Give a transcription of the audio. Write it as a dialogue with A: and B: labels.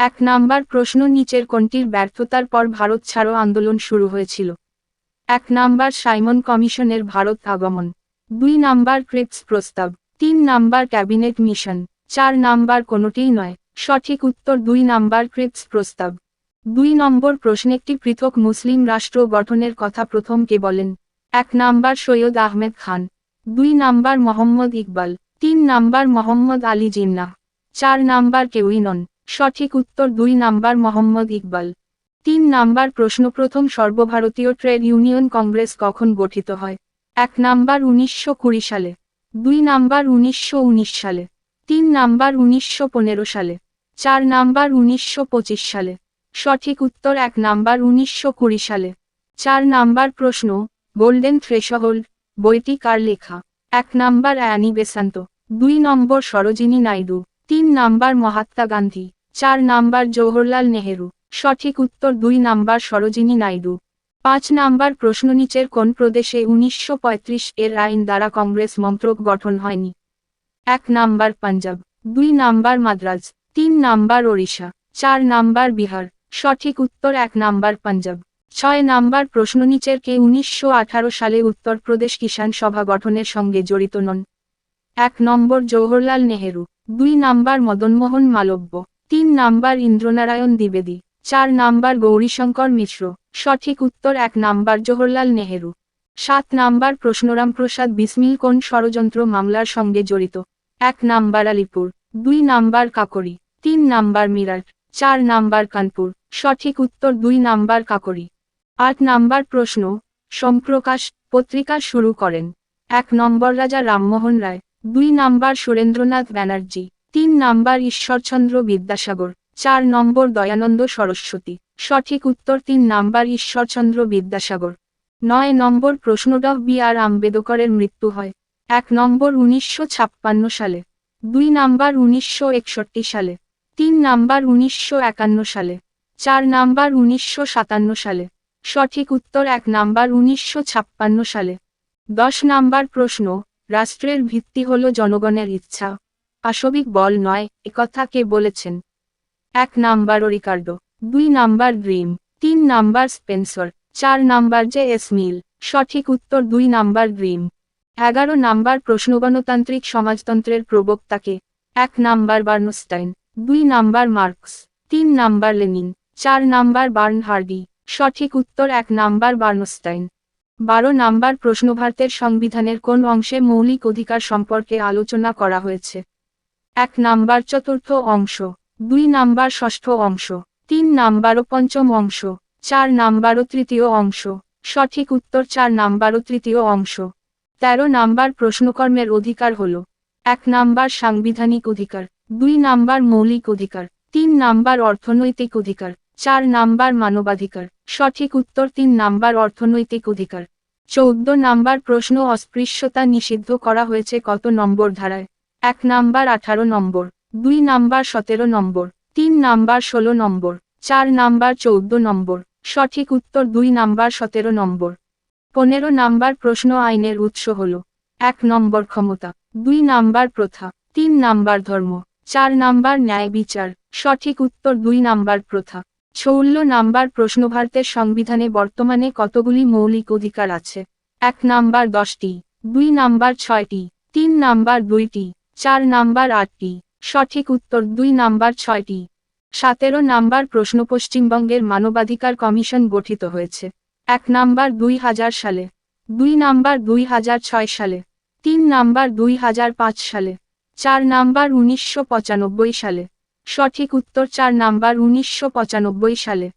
A: এক নাম্বার প্রশ্ন, নিচের কোনটির ব্যর্থতার পর ভারত ছাড়ো আন্দোলন শুরু হয়েছিল? এক নাম্বার সাইমন কমিশনের ভারত আগমন, 2 নাম্বার ক্রিপস প্রস্তাব, 3 নাম্বার ক্যাবিনেট মিশন, 4 নাম্বার কোনোটিই নয়। সঠিক উত্তর 2 নাম্বার ক্রিপস প্রস্তাব। 2 নম্বর প্রশ্ন, একটি পৃথক মুসলিম রাষ্ট্র গঠনের কথা প্রথম কে বলেন? এক number Syed Ahmed Khan, 2 number Mohammad Iqbal, 3 number Mohammad Ali Jinnah, 4 number কেউই নন। সঠিক উত্তর 2 নাম্বার মোহাম্মদ ইকবাল। 3 নাম্বার প্রশ্ন, প্রথম সর্বভারতীয় ট্রেড ইউনিয়ন কংগ্রেস কখন গঠিত হয়? এক নাম্বার 1920 সালে, 2 নাম্বার 1919 সালে, 3 নাম্বার 1915 সালে, 4 নাম্বার 1925 সালে। সঠিক উত্তর 1 নাম্বার 1920 সালে। 4 নাম্বার প্রশ্ন, গোল্ডেন থ্রেশহোল্ড বইটি কার লেখা? এক নাম্বার অ্যানি বেসান্ত, 2 নম্বর সরোজিনী নাইডু, 3 নাম্বার মহাত্মা গান্ধী, 4 নাম্বার জওহরলাল নেহেরু। সঠিক উত্তর 2 নাম্বার সরোজিনী নাইডু। 5 নাম্বার প্রশ্ন, নিচের কোন প্রদেশে 1935 এর আইন দ্বারা কংগ্রেস মন্ত্রক গঠন হয়নি? এক number Punjab, 2 number Madras, 3 number Odisha, 4 number Bihar. সঠিক উত্তর 1 নাম্বার পাঞ্জাব। 6 নাম্বার প্রশ্ন, নিচের কে 1918 সালে উত্তরপ্রদেশ কিষাণ সভা গঠনের সঙ্গে জড়িত নন? এক নম্বর জওহরলাল নেহেরু, 2 নাম্বার মদনমোহন মালব্য, 3 নাম্বার ইন্দ্রনারায়ণ দ্বিবেদী, 4 নাম্বার গৌরীশঙ্কর মিশ্র। সঠিক উত্তর 1 নাম্বার জওহরলাল নেহেরু। 7 নাম্বার প্রশ্ন, রামপ্রসাদ বিসমিল কোন ষড়যন্ত্র মামলার সঙ্গে জড়িত? এক number Alipur, 2 number Kakori, 3 number Meerut, 4 number Kanpur. সঠিক উত্তর 2 নাম্বার কাকরি। 8 নাম্বার প্রশ্ন, সোমপ্রকাশ পত্রিকা শুরু করেন? এক নম্বর রাজা রামমোহন রায়, 2 নাম্বার সুরেন্দ্রনাথ ব্যানার্জি, 3 নাম্বার ঈশ্বরচন্দ্র বিদ্যাসাগর, 4 নম্বর দয়ানন্দ সরস্বতী। সঠিক উত্তর 3 নাম্বার ঈশ্বরচন্দ্র বিদ্যাসাগর। 9 নম্বর প্রশ্ন, ড.বি.আর. আম্বেদকরের মৃত্যু হয়? এক নম্বর 1956 সালে, 2 নাম্বার 1961 সালে, 3 নাম্বার 1951 সালে, 4 নাম্বার 1957 সালে। সঠিক উত্তর 1 নাম্বার 1956 সালে। 10 নাম্বার প্রশ্ন, রাষ্ট্রের ভিত্তি হল জনগণের ইচ্ছা, পাশবিক বল নয়, একথা কে বলেছেন? এক number Ricardo, 2 number Grimm, 3 number Spencer, 4 number J S. Mill. সঠিক উত্তর 2 নাম্বার গ্রিম। 11 নাম্বার প্রশ্ন, গণতান্ত্রিক সমাজতন্ত্রের প্রবক্তাকে? এক number Bernstein, 2 number Marx, 3 number Lenin, 4 number Bernhardi. সঠিক উত্তর 1 নাম্বার বার্নস্টাইন। 12 নাম্বার প্রশ্ন, ভারতের সংবিধানের কোন অংশে মৌলিক অধিকার সম্পর্কে আলোচনা করা হয়েছে? এক নাম্বার চতুর্থ অংশ, 2 নাম্বার ষষ্ঠ অংশ, 3 নাম্বার ও পঞ্চম অংশ, 4 নাম্বার ও তৃতীয় অংশ। সঠিক উত্তর 4 নাম্বার ও তৃতীয় অংশ। 13 নাম্বার প্রশ্ন, কর্মের অধিকার হল? এক নাম্বার সাংবিধানিক অধিকার, 2 নাম্বার মৌলিক অধিকার, 3 নাম্বার অর্থনৈতিক অধিকার, 4 নাম্বার মানবাধিকার। সঠিক উত্তর 3 নাম্বার অর্থনৈতিক অধিকার। 14 নাম্বার প্রশ্ন, অস্পৃশ্যতা নিষিদ্ধ করা হয়েছে কত নম্বর ধারায়? এক নাম্বার 18 নম্বর, 2 নাম্বার 17 নম্বর, 3 নাম্বার 16 নম্বর, 4 নাম্বার 14 নম্বর। সঠিক উত্তর 2 নাম্বার 17 নম্বর। 15 নাম্বার প্রশ্ন, আইনের উৎস হল? এক নম্বর ক্ষমতা, 2 নাম্বার প্রথা, 3 নাম্বার ধর্ম, 4 নাম্বার ন্যায় বিচার। সঠিক উত্তর 2 নাম্বার প্রথা। 16 নাম্বার প্রশ্ন, ভারতের সংবিধানে বর্তমানে কতগুলি মৌলিক অধিকার আছে? এক নাম্বার 10টি, 2 নাম্বার 6টি, 3 নাম্বার 2টি, 4 নাম্বার 8টি। সঠিক উত্তর 2 নাম্বার 6টি। 17 নাম্বার প্রশ্ন, পশ্চিমবঙ্গের মানবাধিকার কমিশন গঠিত হয়েছে? এক নাম্বার 2000 সালে, 2 নাম্বার 2006 সালে, 3 নাম্বার 2005 সালে, 4 নাম্বার 1995 সালে। সঠিক উত্তর 4 নাম্বার 1995 সালে।